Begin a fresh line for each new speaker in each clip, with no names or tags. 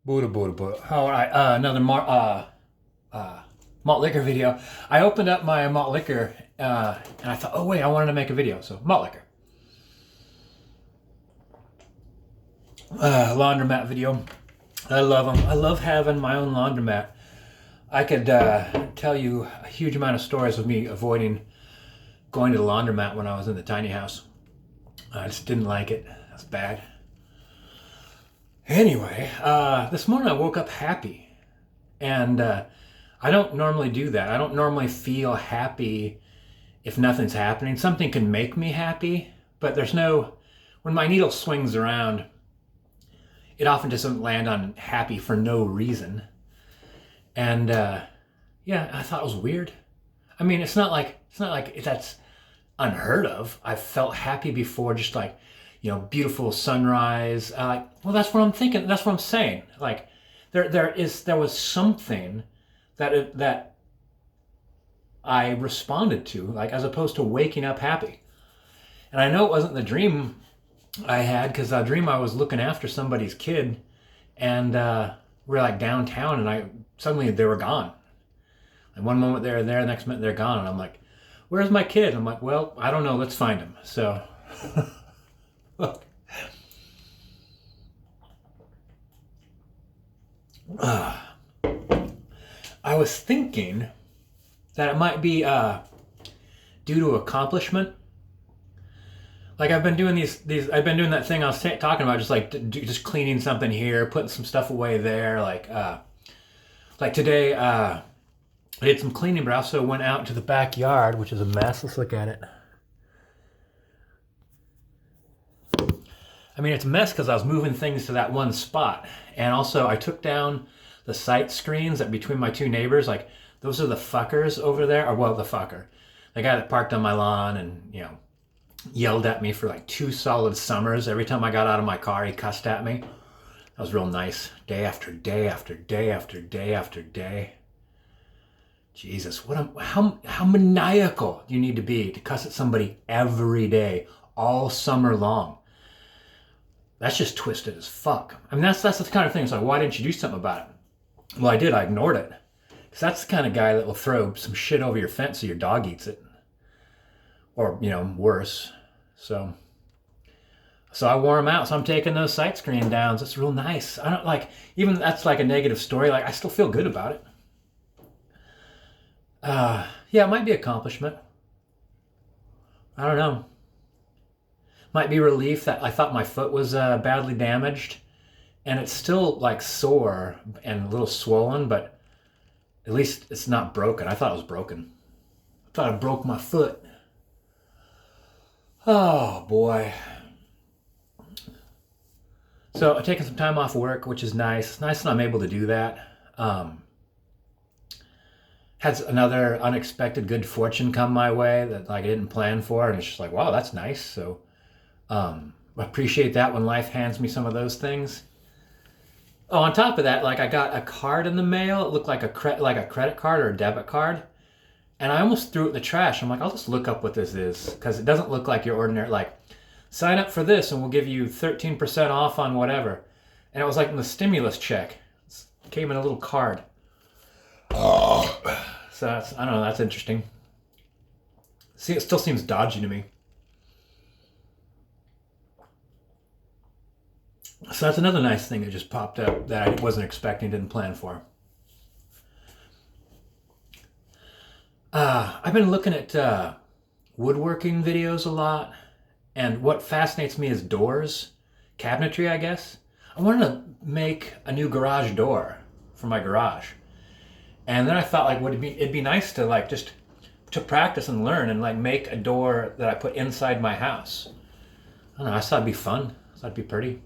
Buddha, Buddha, Buddha. All right, another malt liquor video. I opened up my malt liquor and I thought, oh wait, I wanted to make a video. So malt liquor, laundromat video. I love them. I love having my own laundromat. I could tell you a huge amount of stories of me avoiding going to the laundromat when I was in the tiny house. I just didn't like it. That's bad. Anyway, this morning I woke up happy, and I don't normally do that. I don't normally feel happy if nothing's happening. Something can make me happy, but there's no, when my needle swings around, it often doesn't land on happy for no reason. And yeah, I thought it was weird. I mean, it's not like that's unheard of. I've felt happy before, just like, you know, beautiful sunrise. Well, that's what I'm thinking. That's what I'm saying. Like, there was something that I responded to, like, as opposed to waking up happy. And I know it wasn't the dream I had, because I dream I was looking after somebody's kid, and we're like downtown, and suddenly they were gone. And one moment they're there, the next minute they're gone, and I'm like, "Where's my kid?" I'm like, "Well, I don't know. Let's find him." So. Look. I was thinking that it might be due to accomplishment. Like, I've been doing I've been doing that thing I was talking about, just like just cleaning something here, putting some stuff away there. Like today, I did some cleaning, but I also went out to the backyard, which is a mess. Let's look at it. I mean, it's a mess because I was moving things to that one spot. And also, I took down the sight screens that between my two neighbors. Like, those are the fuckers over there. Or, well, the fucker. The guy that parked on my lawn and, you know, yelled at me for like 2 solid summers. Every time I got out of my car, he cussed at me. That was real nice. Day after day after day after day after day. Jesus, how maniacal do you need to be to cuss at somebody every day, all summer long? That's just twisted as fuck. I mean, that's the kind of thing. It's like, why didn't you do something about it? Well, I did. I ignored it. Because that's the kind of guy that will throw some shit over your fence so your dog eats it. Or, you know, worse. So I wore him out. So I'm taking those sight screen downs. It's real nice. I don't like, even that's like a negative story. Like, I still feel good about it. Yeah, it might be accomplishment. I don't know. Might be relief that I thought my foot was badly damaged, and it's still like sore and a little swollen, but at least it's not broken. I thought it was broken. I thought I broke my foot. Oh boy. So I've taken some time off work, which is nice. It's nice that I'm able to do that. Had another unexpected good fortune come my way that, like, I didn't plan for, and it's just like, wow, that's nice. So appreciate that when life hands me some of those things. Oh, on top of that, like, I got a card in the mail. It looked like a credit card or a debit card, and I almost threw it in the trash. I'm like, I'll just look up what this is, because it doesn't look like your ordinary, like, sign up for this and we'll give you 13% off on whatever. And it was like in the stimulus check. It came in a little card. Oh. So that's, I don't know, that's interesting. See, it still seems dodgy to me. So that's another nice thing that just popped up that I wasn't expecting, didn't plan for. I've been looking at woodworking videos a lot, and what fascinates me is doors, cabinetry, I guess. I wanted to make a new garage door for my garage, and then I thought, like, it'd be nice to, like, just to practice and learn and, like, make a door that I put inside my house. I don't know, I thought it'd be fun. I thought it'd be pretty.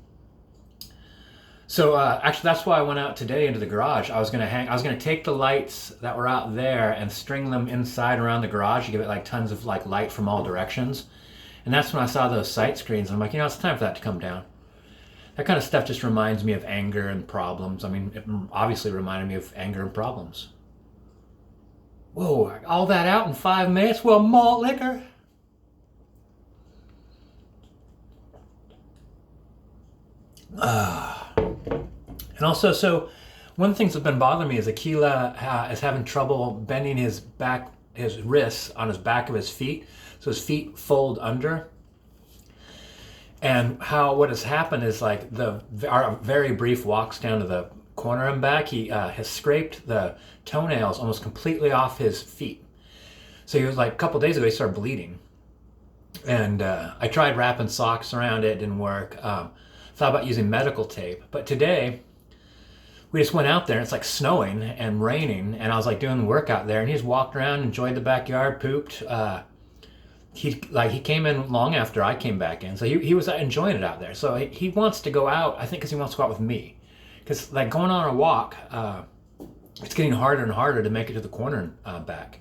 So actually, that's why I went out today into the garage. I was gonna take the lights that were out there and string them inside around the garage to give it, like, tons of, like, light from all directions. And that's when I saw those sight screens. I'm like, you know, it's time for that to come down. That kind of stuff just reminds me of anger and problems. I mean, it obviously reminded me of anger and problems. Whoa, all that out in 5 minutes? Well, malt liquor. And also, so one of the things that's been bothering me is Aquila is having trouble bending his wrists on his back of his feet. So his feet fold under. And what has happened is like our very brief walks down to the corner and back, he has scraped the toenails almost completely off his feet. So he was like, a couple days ago, he started bleeding. And I tried wrapping socks around it, didn't work. Thought about using medical tape. But today, we just went out there, and it's like snowing and raining, and I was like doing the work out there, and he just walked around, enjoyed the backyard, pooped. He came in long after I came back in, so he was enjoying it out there. So he wants to go out, I think, because he wants to go out with me. Because like going on a walk, it's getting harder and harder to make it to the corner and back.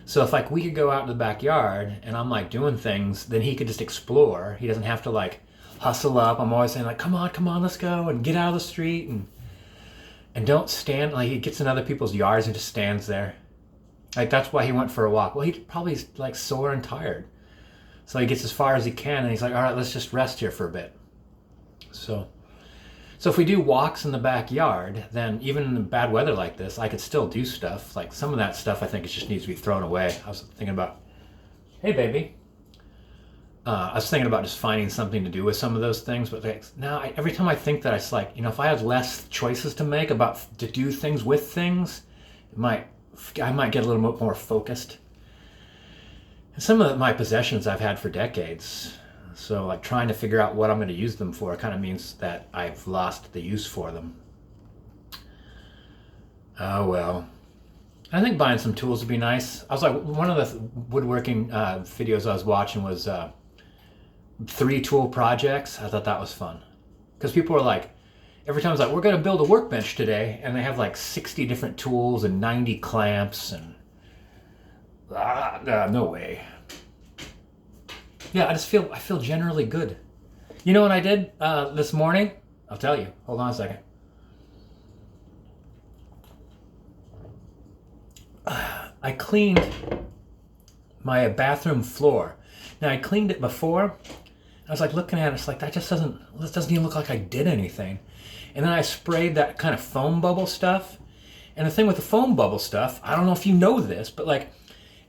So if like we could go out in the backyard and I'm like doing things, then he could just explore. He doesn't have to like hustle up. I'm always saying like, come on, let's go, and get out of the street, and don't stand. Like he gets in other people's yards and just stands there. Like that's why he went for a walk. Well, he probably like sore and tired. So he gets as far as he can and he's like, all right, let's just rest here for a bit. So if we do walks in the backyard, then even in bad weather like this, I could still do stuff. Like some of that stuff I think it just needs to be thrown away. I was thinking about, hey baby. I was thinking about just finding something to do with some of those things, but like, now every time I think that, it's like, if I had less choices to make to do things with things, I might get a little bit more focused. And some of my possessions I've had for decades, so like trying to figure out what I'm going to use them for kind of means that I've lost the use for them. Oh well. I think buying some tools would be nice. I was like, one of the woodworking videos I was watching was 3 tool projects. I thought that was fun. Because people were like, every time it's like, we're going to build a workbench today, and they have like 60 different tools and 90 clamps and no way. Yeah, I feel generally good. You know what I did this morning? I'll tell you. Hold on a second. I cleaned my bathroom floor. Now I cleaned it before. I was like looking at it, it's like this doesn't even look like I did anything. And then I sprayed that kind of foam bubble stuff. And the thing with the foam bubble stuff, I don't know if you know this, but like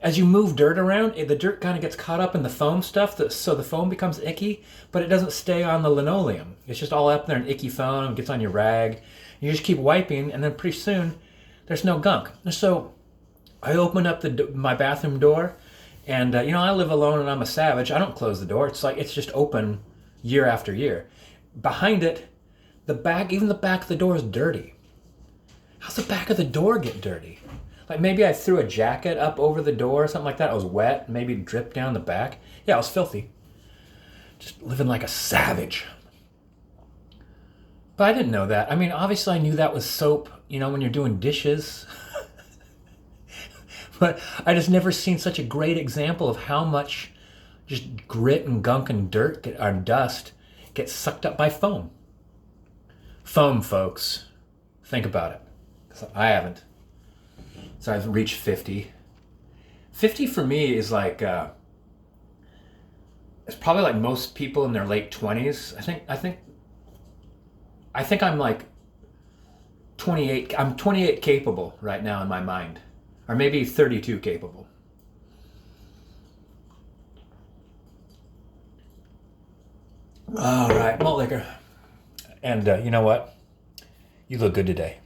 as you move dirt around, the dirt kind of gets caught up in the foam stuff, so the foam becomes icky, but it doesn't stay on the linoleum. It's just all up there in icky foam, gets on your rag. You just keep wiping, and then pretty soon there's no gunk. So I open up my bathroom door, and I live alone and I'm a savage. I don't close the door. It's just open year after year. Behind it, even the back of the door is dirty. How's the back of the door get dirty? Like maybe I threw a jacket up over the door or something like that. It was wet, maybe dripped down the back. Yeah, it was filthy. Just living like a savage. But I didn't know that. I mean, obviously I knew that was soap, when you're doing dishes. But I just never seen such a great example of how much just grit and gunk and dirt or dust gets sucked up by foam. Foam, folks. Think about it. 'Cause I haven't. So I've reached 50. 50 for me is like, it's probably like most people in their late 20s. I think I'm like 28. I'm 28 capable right now in my mind. Or maybe 32 capable. All right, Malt Liquor. And you know what? You look good today.